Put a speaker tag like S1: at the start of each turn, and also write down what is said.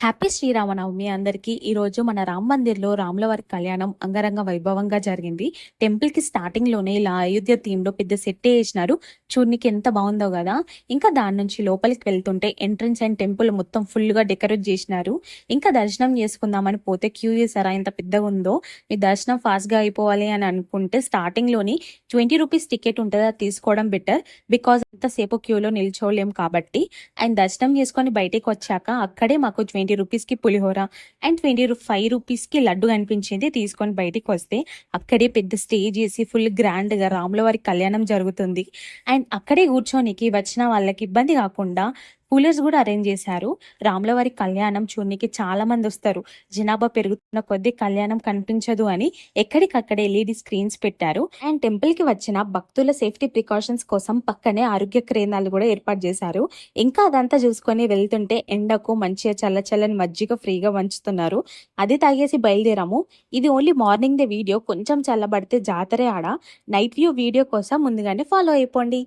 S1: Happy Sri Rama Navami అందరికీ. ఈరోజు మన రామ్ మందిర్లో రాములవారి కళ్యాణం అంగరంగ వైభవంగా జరిగింది. టెంపుల్కి స్టార్టింగ్లోనే ఇలా అయోధ్య థీమ్లో పెద్ద సెట్ వేసినారు. చూడనికి ఎంత బాగుందో కదా. ఇంకా దాని నుంచి లోపలికి వెళ్తుంటే ఎంట్రన్స్ అండ్ టెంపుల్ మొత్తం ఫుల్గా డెకరేట్ చేసినారు. ఇంకా దర్శనం చేసుకుందామని పోతే క్యూ చేసారా ఎంత పెద్దగా ఉందో. మీ దర్శనం ఫాస్ట్గా అయిపోవాలి అని అనుకుంటే స్టార్టింగ్లోని 20 రూపీస్ టికెట్ ఉంటుంది, అది తీసుకోవడం బెటర్. బికాజ్ ఎంతసేపు క్యూలో నిల్చోలేం కాబట్టి. అండ్ దర్శనం చేసుకొని బయటికి వచ్చాక అక్కడే మాకు 20 రూపీస్కి పులిహోర అండ్ 25 రూపీస్కి లడ్డు కనిపించింది. తీసుకొని బయటికి వస్తే అక్కడే పెద్ద స్టేజ్ చేసి ఫుల్ గ్రాండ్గా రాముల వారి కళ్యాణం జరుగుతుంది. అండ్ అక్కడే కూర్చోనికి వచ్చిన వాళ్ళకి ఇబ్బంది కాకుండా కూలర్స్ కూడా అరేంజ్ చేశారు. రాములవారి కళ్యాణం చూడనికి చాలా మంది వస్తారు. జనాభా పెరుగుతున్న కొద్దీ కళ్యాణం కనిపించదు అని ఎక్కడికక్కడే ఎల్ఈడి స్క్రీన్స్ పెట్టారు. అండ్ టెంపుల్ కి వచ్చిన భక్తుల సేఫ్టీ ప్రికాషన్స్ కోసం పక్కనే ఆరోగ్య కేంద్రాలు కూడా ఏర్పాటు చేశారు. ఇంకా అదంతా చూసుకొని వెళ్తుంటే ఎండకు మంచిగా చల్లచల్లని మజ్జిగ ఫ్రీగా వంచుతున్నారు. అది తాగేసి బయలుదేరాము. ఇది ఓన్లీ మార్నింగ్ దే వీడియో, కొంచెం చల్లబడితే జాతరే ఆడ. నైట్ వ్యూ వీడియో కోసం ముందుగానే ఫాలో అయిపోండి.